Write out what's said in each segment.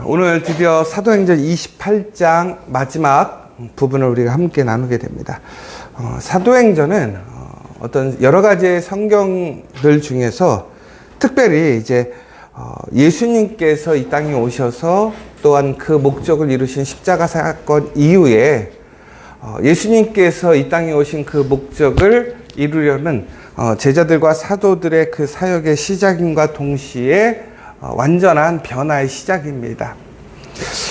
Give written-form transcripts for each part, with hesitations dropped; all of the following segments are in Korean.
오늘 드디어 사도행전 28장 마지막 부분을 우리가 함께 나누게 됩니다. 사도행전은 어떤 여러 가지의 성경들 중에서 특별히 이제 예수님께서 이 땅에 오셔서 또한 그 목적을 이루신 십자가 사건 이후에 예수님께서 이 땅에 오신 그 목적을 이루려는 제자들과 사도들의 그 사역의 시작임과 동시에 완전한 변화의 시작입니다.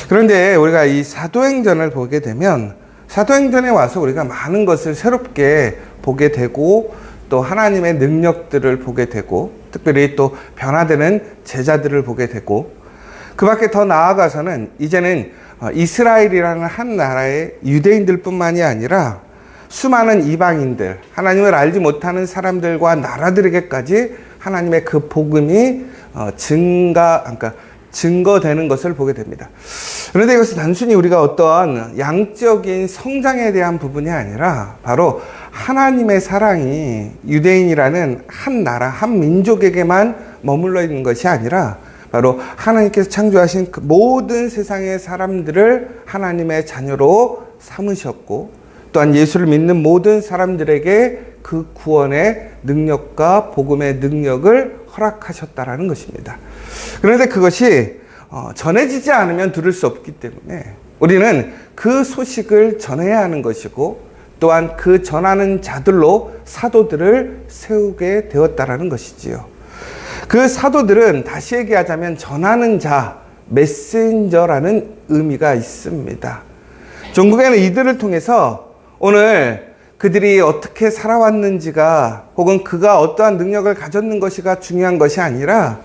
그런데 우리가 이 사도행전을 보게 되면 사도행전에 와서 우리가 많은 것을 새롭게 보게 되고 또 하나님의 능력들을 보게 되고 특별히 또 변화되는 제자들을 보게 되고 그 밖에 더 나아가서는 이제는 이스라엘이라는 한 나라의 유대인들 뿐만이 아니라 수많은 이방인들, 하나님을 알지 못하는 사람들과 나라들에게까지 하나님의 그 복음이 증거되는 것을 보게 됩니다. 그런데 이것은 단순히 우리가 어떠한 양적인 성장에 대한 부분이 아니라 바로 하나님의 사랑이 유대인이라는 한 나라, 한 민족에게만 머물러 있는 것이 아니라 바로 하나님께서 창조하신 그 모든 세상의 사람들을 하나님의 자녀로 삼으셨고 또한 예수를 믿는 모든 사람들에게 그 구원의 능력과 복음의 능력을 허락하셨다라는 것입니다. 그런데 그것이 전해지지 않으면 들을 수 없기 때문에 우리는 그 소식을 전해야 하는 것이고 또한 그 전하는 자들로 사도들을 세우게 되었다라는 것이지요. 그 사도들은 다시 얘기하자면 전하는 자, 메신저라는 의미가 있습니다. 종국에는 이들을 통해서 오늘 그들이 어떻게 살아왔는지가 혹은 그가 어떠한 능력을 가졌는 것이가 중요한 것이 아니라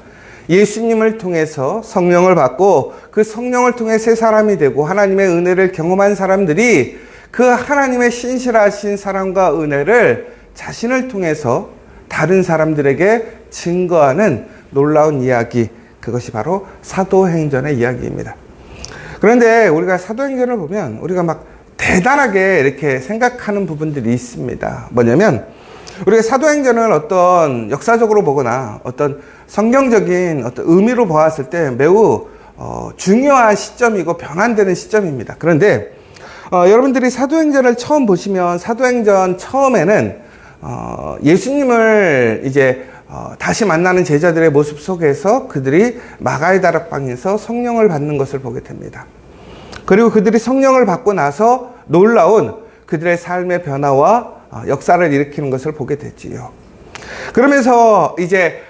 예수님을 통해서 성령을 받고 그 성령을 통해 새 사람이 되고 하나님의 은혜를 경험한 사람들이 그 하나님의 신실하신 사랑과 은혜를 자신을 통해서 다른 사람들에게 증거하는 놀라운 이야기, 그것이 바로 사도행전의 이야기입니다. 그런데 우리가 사도행전을 보면 우리가 막 대단하게 이렇게 생각하는 부분들이 있습니다. 뭐냐면 우리가 사도행전을 어떤 역사적으로 보거나 어떤 성경적인 어떤 의미로 보았을 때 매우 중요한 시점이고 변환되는 시점입니다. 그런데 여러분들이 사도행전을 처음 보시면 사도행전 처음에는 예수님을 이제 다시 만나는 제자들의 모습 속에서 그들이 마가의 다락방에서 성령을 받는 것을 보게 됩니다. 그리고 그들이 성령을 받고 나서 놀라운 그들의 삶의 변화와 역사를 일으키는 것을 보게 됐지요. 그러면서 이제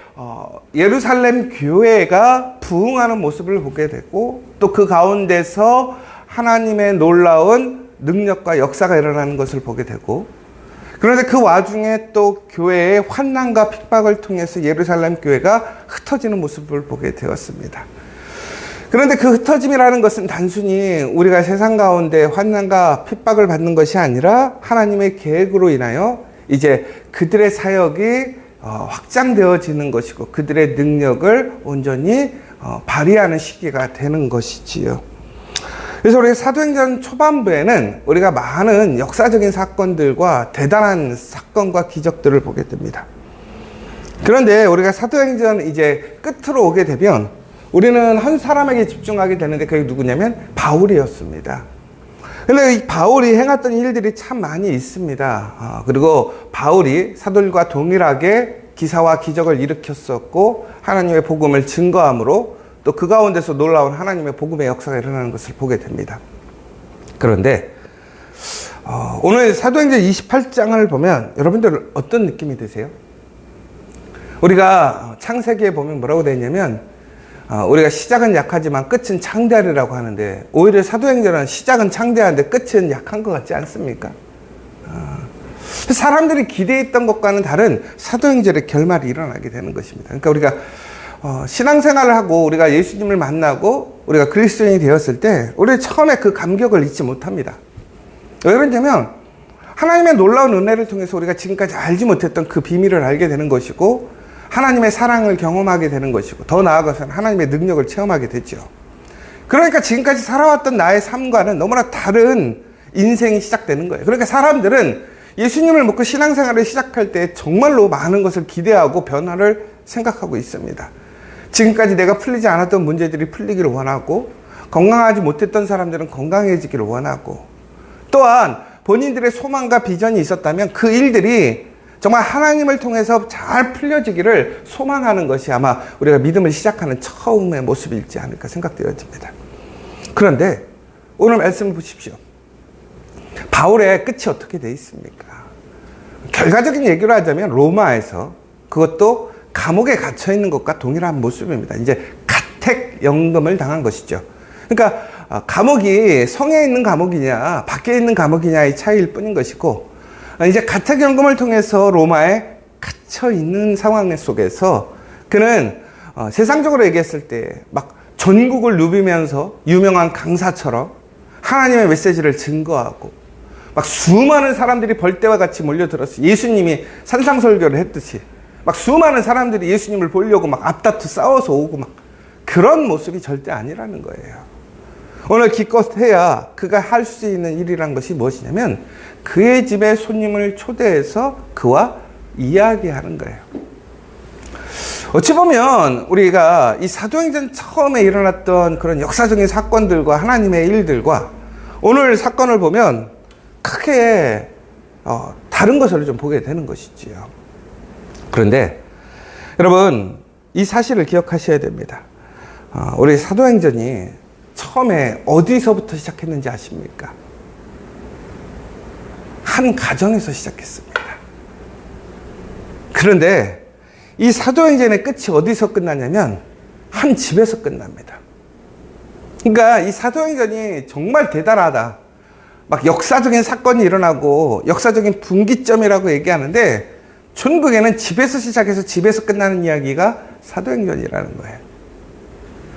예루살렘 교회가 부흥하는 모습을 보게 되고 또 그 가운데서 하나님의 놀라운 능력과 역사가 일어나는 것을 보게 되고 그런데 그 와중에 또 교회의 환난과 핍박을 통해서 예루살렘 교회가 흩어지는 모습을 보게 되었습니다. 그런데 그 흩어짐이라는 것은 단순히 우리가 세상 가운데 환난과 핍박을 받는 것이 아니라 하나님의 계획으로 인하여 이제 그들의 사역이 확장되어지는 것이고 그들의 능력을 온전히 발휘하는 시기가 되는 것이지요. 그래서 우리가 사도행전 초반부에는 우리가 많은 역사적인 사건들과 대단한 사건과 기적들을 보게 됩니다. 그런데 우리가 사도행전 이제 끝으로 오게 되면 우리는 한 사람에게 집중하게 되는데 그게 누구냐면 바울이었습니다. 그런데 이 바울이 행했던 일들이 참 많이 있습니다. 그리고 바울이 사도들과 동일하게 기사와 기적을 일으켰었고 하나님의 복음을 증거함으로 또 그 가운데서 놀라운 하나님의 복음의 역사가 일어나는 것을 보게 됩니다. 그런데 오늘 사도행전 28장을 보면 여러분들 어떤 느낌이 드세요? 우리가 창세기에 보면 뭐라고 되어 있냐면 우리가 시작은 약하지만 끝은 창대하리라고 하는데 오히려 사도행전은 시작은 창대한데 끝은 약한 것 같지 않습니까? 사람들이 기대했던 것과는 다른 사도행전의 결말이 일어나게 되는 것입니다. 그러니까 우리가 신앙생활을 하고 우리가 예수님을 만나고 우리가 그리스도인이 되었을 때 우리 처음에 그 감격을 잊지 못합니다. 왜 그러냐면 하나님의 놀라운 은혜를 통해서 우리가 지금까지 알지 못했던 그 비밀을 알게 되는 것이고 하나님의 사랑을 경험하게 되는 것이고 더 나아가서는 하나님의 능력을 체험하게 되죠. 그러니까 지금까지 살아왔던 나의 삶과는 너무나 다른 인생이 시작되는 거예요. 그러니까 사람들은 예수님을 믿고 신앙생활을 시작할 때 정말로 많은 것을 기대하고 변화를 생각하고 있습니다. 지금까지 내가 풀리지 않았던 문제들이 풀리기를 원하고, 건강하지 못했던 사람들은 건강해지기를 원하고, 또한 본인들의 소망과 비전이 있었다면 그 일들이 정말 하나님을 통해서 잘 풀려지기를 소망하는 것이 아마 우리가 믿음을 시작하는 처음의 모습일지 않을까 생각되어집니다. 그런데 오늘 말씀을 보십시오. 바울의 끝이 어떻게 되어 있습니까? 결과적인 얘기를 하자면 로마에서, 그것도 감옥에 갇혀 있는 것과 동일한 모습입니다. 이제 가택연금을 당한 것이죠. 그러니까 감옥이 성에 있는 감옥이냐 밖에 있는 감옥이냐의 차이일 뿐인 것이고, 이제 가택연금을 통해서 로마에 갇혀 있는 상황 속에서 그는 세상적으로 얘기했을 때 막 전국을 누비면서 유명한 강사처럼 하나님의 메시지를 증거하고, 막 수많은 사람들이 벌떼와 같이 몰려들어서 예수님이 산상설교를 했듯이 막 수많은 사람들이 예수님을 보려고 막 앞다투 싸워서 오고, 막 그런 모습이 절대 아니라는 거예요. 오늘 기껏해야 그가 할 수 있는 일이란 것이 무엇이냐면 그의 집에 손님을 초대해서 그와 이야기하는 거예요. 어찌 보면 우리가 이 사도행전 처음에 일어났던 그런 역사적인 사건들과 하나님의 일들과 오늘 사건을 보면 크게 다른 것으로 좀 보게 되는 것이지요. 그런데 여러분, 이 사실을 기억하셔야 됩니다. 우리 사도행전이 처음에 어디서부터 시작했는지 아십니까? 한 가정에서 시작했습니다. 그런데 이 사도행전의 끝이 어디서 끝나냐면 한 집에서 끝납니다. 그러니까 이 사도행전이 정말 대단하다, 막 역사적인 사건이 일어나고 역사적인 분기점이라고 얘기하는데, 전국에는 집에서 시작해서 집에서 끝나는 이야기가 사도행전이라는 거예요.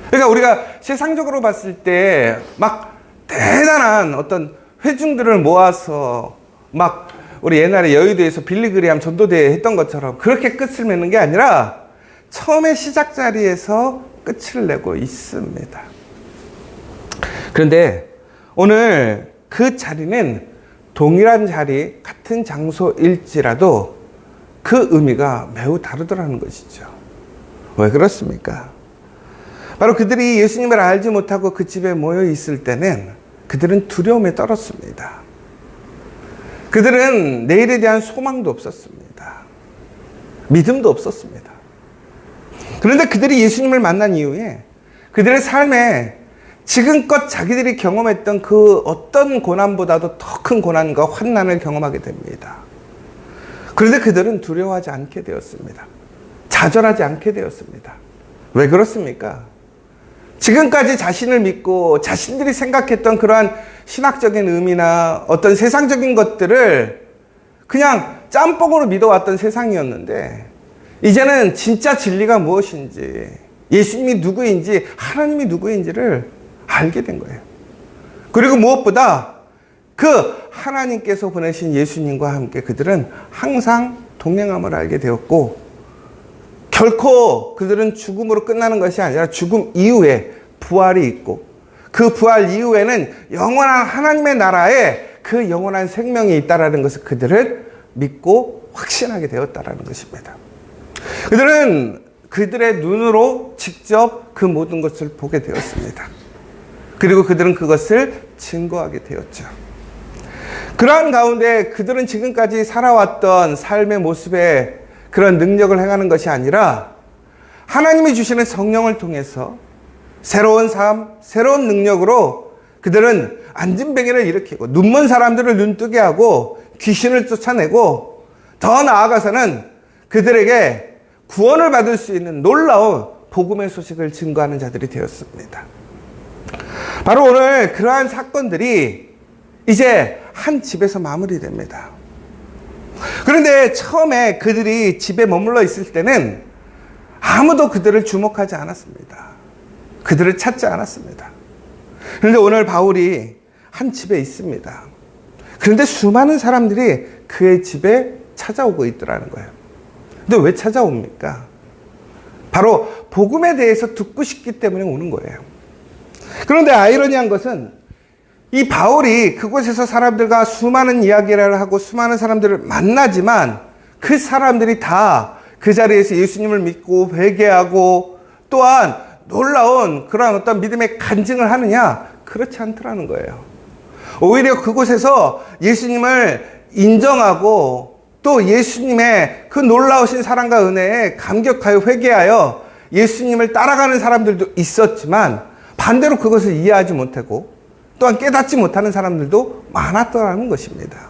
그러니까 우리가 세상적으로 봤을 때 막 대단한 어떤 회중들을 모아서 막 우리 옛날에 여의도에서 빌리그리암 전도대회 했던 것처럼 그렇게 끝을 맺는 게 아니라 처음에 시작 자리에서 끝을 내고 있습니다. 그런데 오늘 그 자리는 동일한 자리, 같은 장소일지라도 그 의미가 매우 다르더라는 것이죠. 왜 그렇습니까? 바로 그들이 예수님을 알지 못하고 그 집에 모여 있을 때는 그들은 두려움에 떨었습니다. 그들은 내일에 대한 소망도 없었습니다. 믿음도 없었습니다. 그런데 그들이 예수님을 만난 이후에 그들의 삶에 지금껏 자기들이 경험했던 그 어떤 고난보다도 더 큰 고난과 환난을 경험하게 됩니다. 그런데 그들은 두려워하지 않게 되었습니다. 좌절하지 않게 되었습니다. 왜 그렇습니까? 지금까지 자신을 믿고 자신들이 생각했던 그러한 신학적인 의미나 어떤 세상적인 것들을 그냥 짬뽕으로 믿어왔던 세상이었는데, 이제는 진짜 진리가 무엇인지, 예수님이 누구인지, 하나님이 누구인지를 알게 된 거예요. 그리고 무엇보다 그 하나님께서 보내신 예수님과 함께 그들은 항상 동행함을 알게 되었고, 결코 그들은 죽음으로 끝나는 것이 아니라 죽음 이후에 부활이 있고, 그 부활 이후에는 영원한 하나님의 나라에 그 영원한 생명이 있다라는 것을 그들을 믿고 확신하게 되었다라는 것입니다. 그들은 그들의 눈으로 직접 그 모든 것을 보게 되었습니다. 그리고 그들은 그것을 증거하게 되었죠. 그러한 가운데 그들은 지금까지 살아왔던 삶의 모습에 그런 능력을 행하는 것이 아니라 하나님이 주시는 성령을 통해서 새로운 삶, 새로운 능력으로 그들은 안진뱅이를 일으키고 눈먼 사람들을 눈뜨게 하고 귀신을 쫓아내고, 더 나아가서는 그들에게 구원을 받을 수 있는 놀라운 복음의 소식을 증거하는 자들이 되었습니다. 바로 오늘 그러한 사건들이 이제 한 집에서 마무리됩니다. 그런데 처음에 그들이 집에 머물러 있을 때는 아무도 그들을 주목하지 않았습니다. 그들을 찾지 않았습니다. 그런데 오늘 바울이 한 집에 있습니다. 그런데 수많은 사람들이 그의 집에 찾아오고 있더라는 거예요. 근데 왜 찾아옵니까? 바로 복음에 대해서 듣고 싶기 때문에 오는 거예요. 그런데 아이러니한 것은 이 바울이 그곳에서 사람들과 수많은 이야기를 하고 수많은 사람들을 만나지만 그 사람들이 다 그 자리에서 예수님을 믿고 회개하고 또한 놀라운 그런 어떤 믿음의 간증을 하느냐? 그렇지 않더라는 거예요. 오히려 그곳에서 예수님을 인정하고 또 예수님의 그 놀라우신 사랑과 은혜에 감격하여 회개하여 예수님을 따라가는 사람들도 있었지만 반대로 그것을 이해하지 못하고 또한 깨닫지 못하는 사람들도 많았더라는 것입니다.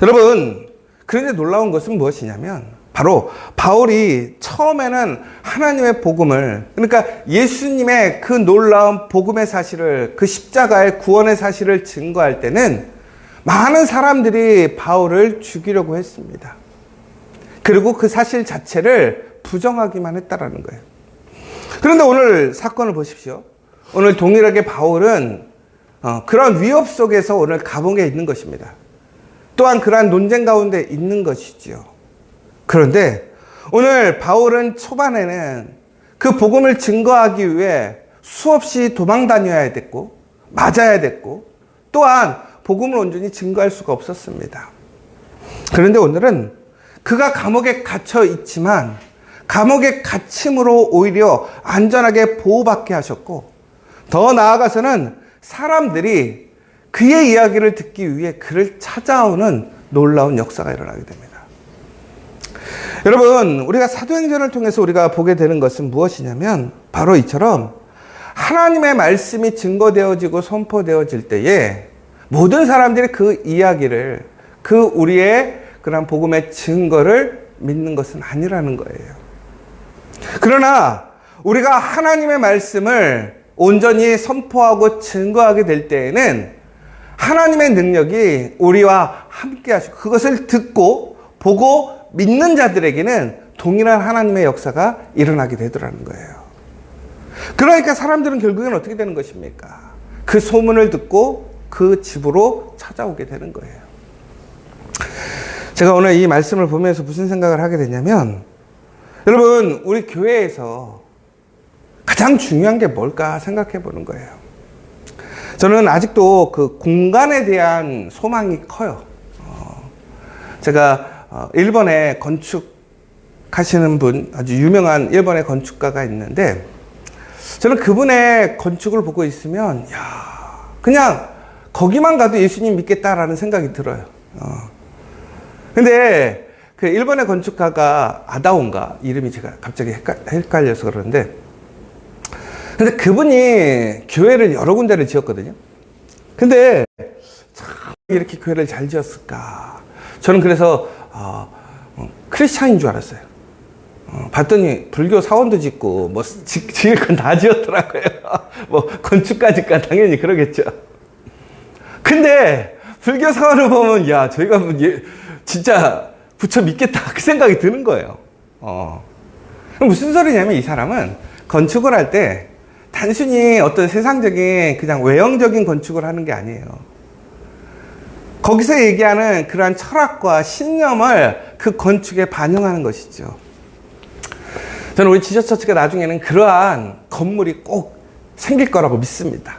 여러분, 그런데 놀라운 것은 무엇이냐면 바로 바울이 처음에는 하나님의 복음을, 그러니까 예수님의 그 놀라운 복음의 사실을, 그 십자가의 구원의 사실을 증거할 때는 많은 사람들이 바울을 죽이려고 했습니다. 그리고 그 사실 자체를 부정하기만 했다라는 거예요. 그런데 오늘 사건을 보십시오. 오늘 동일하게 바울은 그런 위협 속에서 오늘 감옥에 있는 것입니다. 또한 그러한 논쟁 가운데 있는 것이지요. 그런데 오늘 바울은 초반에는 그 복음을 증거하기 위해 수없이 도망 다녀야 됐고 맞아야 됐고 또한 복음을 온전히 증거할 수가 없었습니다. 그런데 오늘은 그가 감옥에 갇혀 있지만 감옥에 갇힘으로 오히려 안전하게 보호받게 하셨고 더 나아가서는 사람들이 그의 이야기를 듣기 위해 그를 찾아오는 놀라운 역사가 일어나게 됩니다. 여러분, 우리가 사도행전을 통해서 우리가 보게 되는 것은 무엇이냐면 바로 이처럼 하나님의 말씀이 증거되어지고 선포되어질 때에 모든 사람들이 그 이야기를, 그 우리의 그런 복음의 증거를 믿는 것은 아니라는 거예요. 그러나 우리가 하나님의 말씀을 온전히 선포하고 증거하게 될 때에는 하나님의 능력이 우리와 함께 하시고 그것을 듣고 보고 믿는 자들에게는 동일한 하나님의 역사가 일어나게 되더라는 거예요. 그러니까 사람들은 결국엔 어떻게 되는 것입니까? 그 소문을 듣고 그 집으로 찾아오게 되는 거예요. 제가 오늘 이 말씀을 보면서 무슨 생각을 하게 되냐면 여러분, 우리 교회에서 가장 중요한 게 뭘까 생각해 보는 거예요. 저는 아직도 그 공간에 대한 소망이 커요. 제가 일본에 건축하시는 분, 아주 유명한 일본의 건축가가 있는데 저는 그분의 건축을 보고 있으면 그냥 거기만 가도 예수님 믿겠다라는 생각이 들어요. 근데 그 일본의 건축가가 아다온가 이름이 제가 갑자기 헷갈려서 그러는데 근데 그분이 교회를 여러 군데를 지었거든요. 근데 참 이렇게 교회를 잘 지었을까? 저는 그래서 크리스찬인 줄 알았어요. 봤더니 불교 사원도 짓고 뭐 지을 건 다 지었더라고요. 뭐 건축까지까 당연히 그러겠죠. 근데 불교 사원을 보면 야 저희가 진짜 부처 믿겠다 그 생각이 드는 거예요. 그럼 무슨 소리냐면 이 사람은 건축을 할 때 단순히 어떤 세상적인 그냥 외형적인 건축을 하는 게 아니에요. 거기서 얘기하는 그러한 철학과 신념을 그 건축에 반영하는 것이죠. 저는 우리 지저처치가 나중에는 그러한 건물이 꼭 생길 거라고 믿습니다.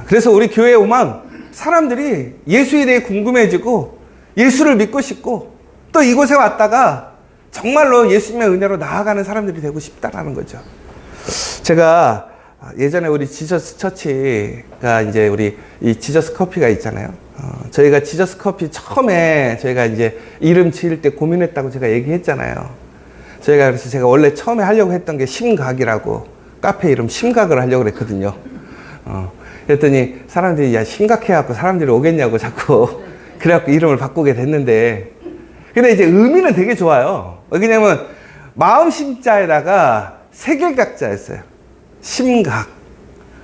그래서 우리 교회에 오면 사람들이 예수에 대해 궁금해지고 예수를 믿고 싶고 또 이곳에 왔다가 정말로 예수님의 은혜로 나아가는 사람들이 되고 싶다라는 거죠. 제가 예전에 우리 지저스 처치가 이제 우리 이 지저스 커피가 있잖아요. 저희가 지저스 커피 처음에 저희가 이제 이름 지을 때 고민했다고 제가 얘기했잖아요. 그래서 제가 원래 처음에 하려고 했던 게 심각이라고 카페 이름 심각을 하려고 그랬거든요. 그랬더니 사람들이 야 심각해갖고 사람들이 오겠냐고 자꾸 그래갖고 이름을 바꾸게 됐는데 근데 이제 의미는 되게 좋아요. 왜냐면 마음 심자에다가 세길각자였어요. 심각,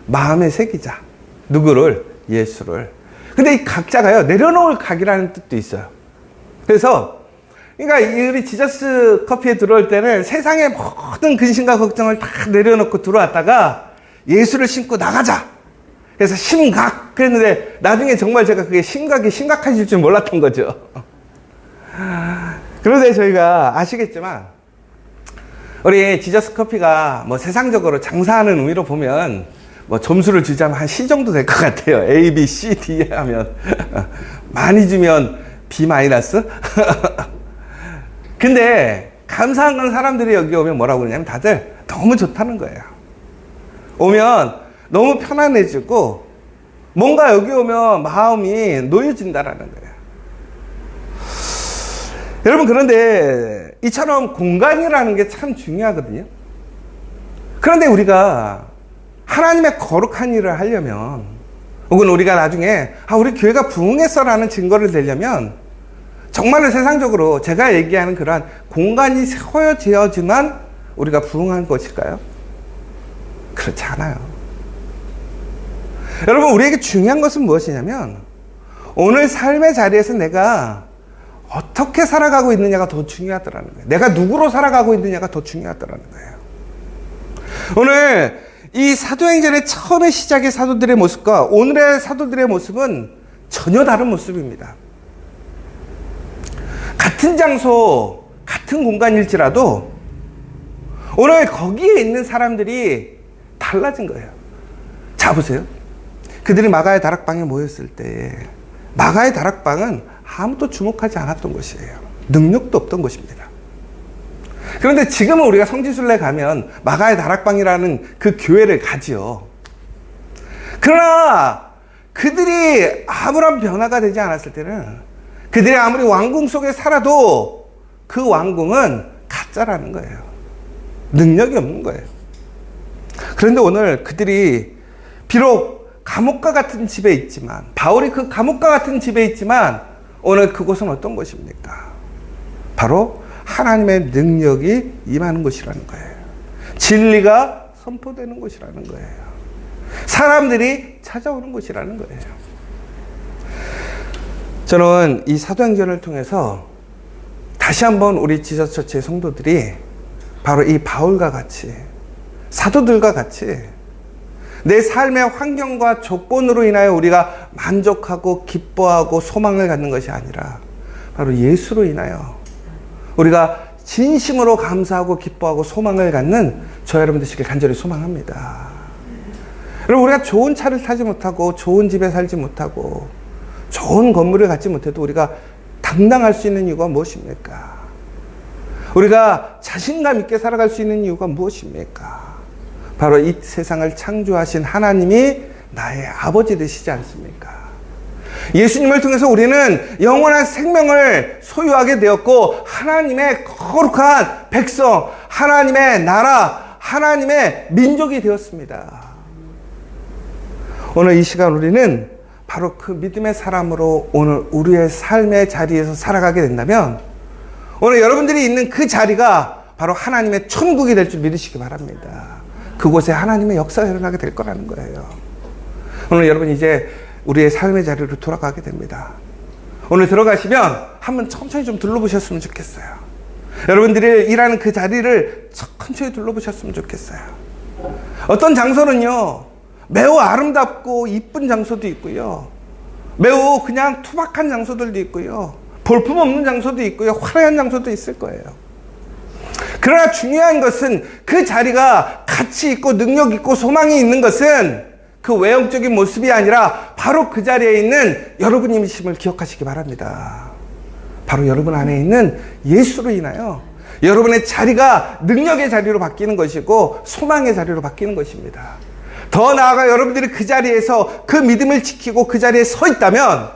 마음의 새기자. 누구를? 예수를. 근데 이 각자가요, 내려놓을 각이라는 뜻도 있어요. 그래서, 그러니까 우리 지저스 커피에 들어올 때는 세상의 모든 근심과 걱정을 다 내려놓고 들어왔다가 예수를 신고 나가자. 그래서 심각. 그랬는데 나중에 정말 제가 그게 심각이 심각해질 줄 몰랐던 거죠. 그런데 저희가 아시겠지만, 우리 지저스 커피가 뭐 세상적으로 장사하는 의미로 보면 뭐 점수를 주자면 한 C 정도 될 것 같아요. A, B, C, D 하면. 많이 주면 B 마이너스? 근데 감사한 건 사람들이 여기 오면 뭐라고 그러냐면 다들 너무 좋다는 거예요. 오면 너무 편안해지고 뭔가 여기 오면 마음이 놓여진다라는 거예요. 여러분, 그런데 이처럼 공간이라는 게 참 중요하거든요. 그런데 우리가 하나님의 거룩한 일을 하려면, 혹은 우리가 나중에 우리 교회가 부흥했어라는 증거를 내려면 정말로 세상적으로 제가 얘기하는 그러한 공간이 세워지어야지만 우리가 부흥한 것일까요? 그렇지 않아요. 여러분, 우리에게 중요한 것은 무엇이냐면 오늘 삶의 자리에서 내가 어떻게 살아가고 있느냐가 더 중요하더라는 거예요. 내가 누구로 살아가고 있느냐가 더 중요하더라는 거예요. 오늘 이 사도행전의 처음의 시작의 사도들의 모습과 오늘의 사도들의 모습은 전혀 다른 모습입니다. 같은 장소, 같은 공간일지라도 오늘 거기에 있는 사람들이 달라진 거예요. 자, 보세요. 그들이 마가의 다락방에 모였을 때 마가의 다락방은 아무도 주목하지 않았던 것이에요. 능력도 없던 것입니다. 그런데 지금은 우리가 성지순례 가면 마가의 다락방이라는 그 교회를 가지요. 그러나 그들이 아무런 변화가 되지 않았을 때는, 그들이 아무리 왕궁 속에 살아도 그 왕궁은 가짜라는 거예요. 능력이 없는 거예요. 그런데 오늘 그들이 비록 감옥과 같은 집에 있지만, 바울이 그 감옥과 같은 집에 있지만 오늘 그곳은 어떤 곳입니까? 바로 하나님의 능력이 임하는 곳이라는 거예요. 진리가 선포되는 곳이라는 거예요. 사람들이 찾아오는 곳이라는 거예요. 저는 이 사도행전을 통해서 다시 한번 우리 지저처치의 성도들이 바로 이 바울과 같이, 사도들과 같이 내 삶의 환경과 조건으로 인하여 우리가 만족하고 기뻐하고 소망을 갖는 것이 아니라 바로 예수로 인하여 우리가 진심으로 감사하고 기뻐하고 소망을 갖는 저 여러분 되시길 간절히 소망합니다. 여러분, 우리가 좋은 차를 타지 못하고 좋은 집에 살지 못하고 좋은 건물을 갖지 못해도 우리가 당당할 수 있는 이유가 무엇입니까? 우리가 자신감 있게 살아갈 수 있는 이유가 무엇입니까? 바로 이 세상을 창조하신 하나님이 나의 아버지 되시지 않습니까? 예수님을 통해서 우리는 영원한 생명을 소유하게 되었고 하나님의 거룩한 백성, 하나님의 나라, 하나님의 민족이 되었습니다. 오늘 이 시간 우리는 바로 그 믿음의 사람으로 오늘 우리의 삶의 자리에서 살아가게 된다면 오늘 여러분들이 있는 그 자리가 바로 하나님의 천국이 될 줄 믿으시기 바랍니다. 그곳에 하나님의 역사가 일어나게 될 거라는 거예요. 오늘 여러분 이제 우리의 삶의 자리로 돌아가게 됩니다. 오늘 들어가시면 한번 천천히 좀 둘러보셨으면 좋겠어요. 여러분들이 일하는 그 자리를 천천히 둘러보셨으면 좋겠어요. 어떤 장소는요, 매우 아름답고 이쁜 장소도 있고요, 매우 그냥 투박한 장소들도 있고요, 볼품없는 장소도 있고요, 화려한 장소도 있을 거예요. 그러나 중요한 것은 그 자리가 가치 있고 능력 있고 소망이 있는 것은 그 외형적인 모습이 아니라 바로 그 자리에 있는 여러분이심을 기억하시기 바랍니다. 바로 여러분 안에 있는 예수로 인하여 여러분의 자리가 능력의 자리로 바뀌는 것이고 소망의 자리로 바뀌는 것입니다. 더 나아가 여러분들이 그 자리에서 그 믿음을 지키고 그 자리에 서 있다면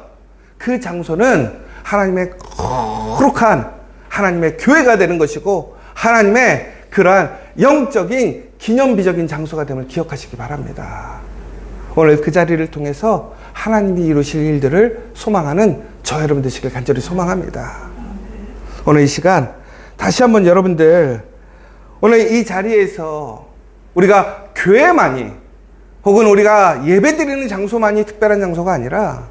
그 장소는 하나님의 거룩한 하나님의 교회가 되는 것이고 하나님의 그러한 영적인 기념비적인 장소가 됨을 기억하시기 바랍니다. 오늘 그 자리를 통해서 하나님이 이루실 일들을 소망하는 저 여러분 되시길 간절히 소망합니다. 오늘 이 시간 다시 한번 여러분들, 오늘 이 자리에서 우리가 교회만이 혹은 우리가 예배드리는 장소만이 특별한 장소가 아니라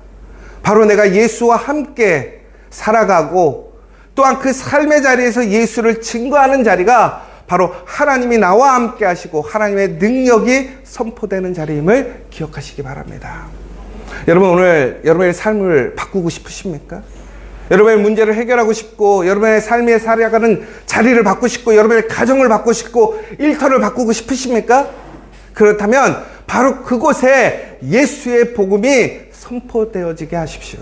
바로 내가 예수와 함께 살아가고 또한 그 삶의 자리에서 예수를 증거하는 자리가 바로 하나님이 나와 함께 하시고 하나님의 능력이 선포되는 자리임을 기억하시기 바랍니다. 여러분, 오늘 여러분의 삶을 바꾸고 싶으십니까? 여러분의 문제를 해결하고 싶고 여러분의 삶에 살아가는 자리를 바꾸고 싶고 여러분의 가정을 바꾸고 싶고 일터를 바꾸고 싶으십니까? 그렇다면 바로 그곳에 예수의 복음이 선포되어지게 하십시오.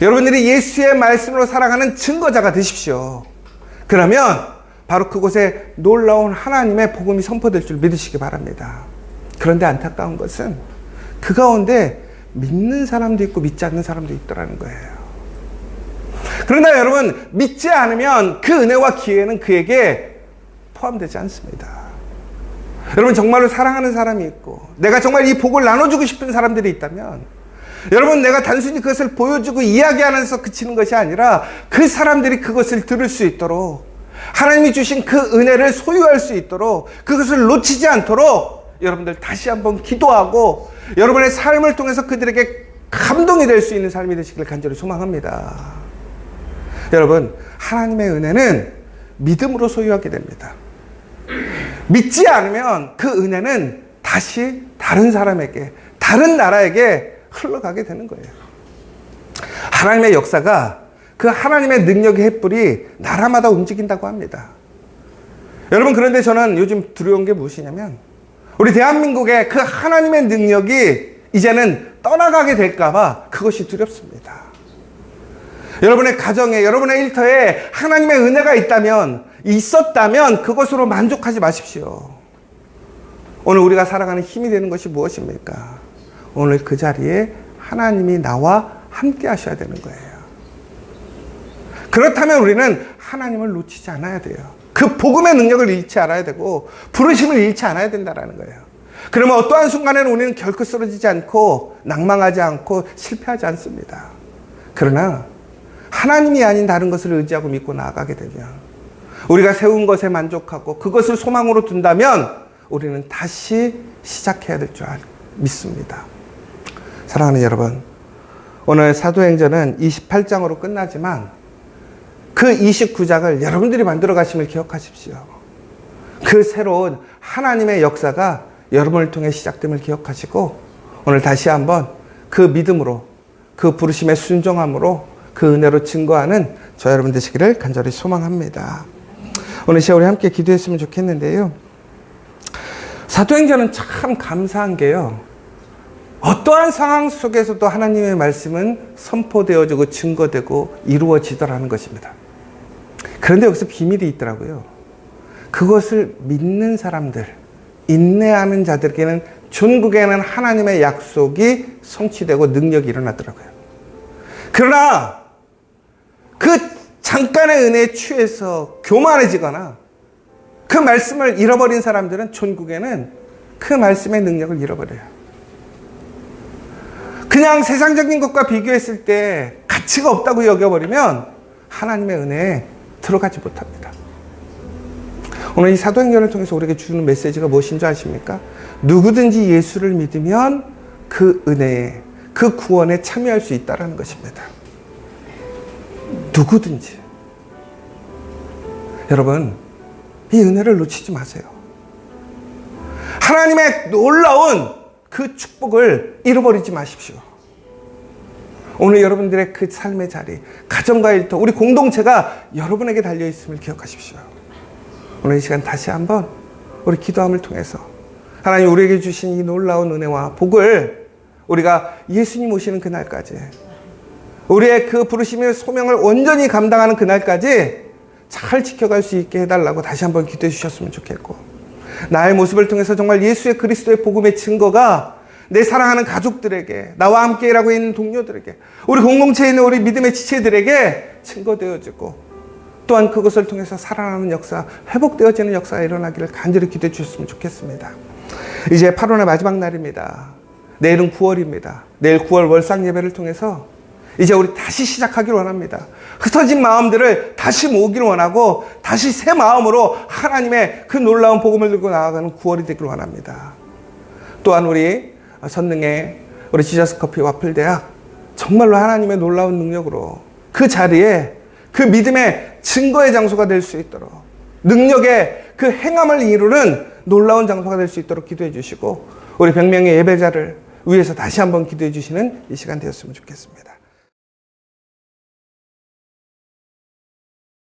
여러분들이 예수의 말씀으로 살아가는 증거자가 되십시오. 그러면 바로 그곳에 놀라운 하나님의 복음이 선포될 줄 믿으시기 바랍니다. 그런데 안타까운 것은 그 가운데 믿는 사람도 있고 믿지 않는 사람도 있더라는 거예요. 그러나 여러분, 믿지 않으면 그 은혜와 기회는 그에게 포함되지 않습니다. 여러분, 정말로 사랑하는 사람이 있고 내가 정말 이 복을 나눠주고 싶은 사람들이 있다면, 여러분, 내가 단순히 그것을 보여주고 이야기하면서 그치는 것이 아니라 그 사람들이 그것을 들을 수 있도록, 하나님이 주신 그 은혜를 소유할 수 있도록, 그것을 놓치지 않도록 여러분들 다시 한번 기도하고 여러분의 삶을 통해서 그들에게 감동이 될 수 있는 삶이 되시길 간절히 소망합니다. 여러분, 하나님의 은혜는 믿음으로 소유하게 됩니다. 믿지 않으면 그 은혜는 다시 다른 사람에게, 다른 나라에게 흘러가게 되는 거예요. 하나님의 역사가, 그 하나님의 능력의 횃불이 나라마다 움직인다고 합니다. 여러분, 그런데 저는 요즘 두려운 게 무엇이냐면, 우리 대한민국의 그 하나님의 능력이 이제는 떠나가게 될까봐 그것이 두렵습니다. 여러분의 가정에, 여러분의 일터에 하나님의 은혜가 있었다면 그것으로 만족하지 마십시오. 오늘 우리가 살아가는 힘이 되는 것이 무엇입니까? 오늘 그 자리에 하나님이 나와 함께 하셔야 되는 거예요. 그렇다면 우리는 하나님을 놓치지 않아야 돼요. 그 복음의 능력을 잃지 않아야 되고 부르심을 잃지 않아야 된다는 거예요. 그러면 어떠한 순간에는 우리는 결코 쓰러지지 않고 낭망하지 않고 실패하지 않습니다. 그러나 하나님이 아닌 다른 것을 의지하고 믿고 나아가게 되면, 우리가 세운 것에 만족하고 그것을 소망으로 둔다면 우리는 다시 시작해야 될 줄 믿습니다. 사랑하는 여러분, 오늘 사도행전은 28장으로 끝나지만 그 29장을 여러분들이 만들어 가심을 기억하십시오. 그 새로운 하나님의 역사가 여러분을 통해 시작됨을 기억하시고, 오늘 다시 한번 그 믿음으로, 그 부르심의 순종함으로, 그 은혜로 증거하는 저 여러분 되시기를 간절히 소망합니다. 오늘 시간 우리 함께 기도했으면 좋겠는데요. 사도행전은 참 감사한 게요, 어떠한 상황 속에서도 하나님의 말씀은 선포되어지고 증거되고 이루어지더라는 것입니다. 그런데 여기서 비밀이 있더라고요. 그것을 믿는 사람들, 인내하는 자들에게는, 전국에는 하나님의 약속이 성취되고 능력이 일어나더라고요. 그러나 그 잠깐의 은혜에 취해서 교만해지거나 그 말씀을 잃어버린 사람들은 전국에는 그 말씀의 능력을 잃어버려요. 그냥 세상적인 것과 비교했을 때 가치가 없다고 여겨버리면 하나님의 은혜에 들어가지 못합니다. 오늘 이 사도행전을 통해서 우리에게 주는 메시지가 무엇인 줄 아십니까? 누구든지 예수를 믿으면 그 은혜에, 그 구원에 참여할 수 있다는 것입니다. 누구든지. 여러분, 이 은혜를 놓치지 마세요. 하나님의 놀라운 그 축복을 잃어버리지 마십시오. 오늘 여러분들의 그 삶의 자리, 가정과 일터, 우리 공동체가 여러분에게 달려있음을 기억하십시오. 오늘 이 시간 다시 한번 우리 기도함을 통해서 하나님 우리에게 주신 이 놀라운 은혜와 복을 우리가 예수님 오시는 그날까지, 우리의 그 부르심의 소명을 온전히 감당하는 그날까지 잘 지켜갈 수 있게 해달라고 다시 한번 기도해 주셨으면 좋겠고, 나의 모습을 통해서 정말 예수의 그리스도의 복음의 증거가 내 사랑하는 가족들에게, 나와 함께 일하고 있는 동료들에게, 우리 공동체에 있는 우리 믿음의 지체들에게 증거되어지고, 또한 그것을 통해서 살아나는 역사, 회복되어지는 역사가 일어나기를 간절히 기도해 주셨으면 좋겠습니다. 이제 8월의 마지막 날입니다. 내일은 9월입니다. 내일 9월 월상 예배를 통해서 이제 우리 다시 시작하기를 원합니다. 흩어진 마음들을 다시 모으기를 원하고 다시 새 마음으로 하나님의 그 놀라운 복음을 들고 나아가는 9월이 되기를 원합니다. 또한 우리 선능의 우리 지저스 커피 와플 대학, 정말로 하나님의 놀라운 능력으로 그 자리에 그 믿음의 증거의 장소가 될 수 있도록, 능력의 그 행함을 이루는 놀라운 장소가 될 수 있도록 기도해 주시고, 우리 100명의 예배자를 위해서 다시 한번 기도해 주시는 이 시간 되었으면 좋겠습니다.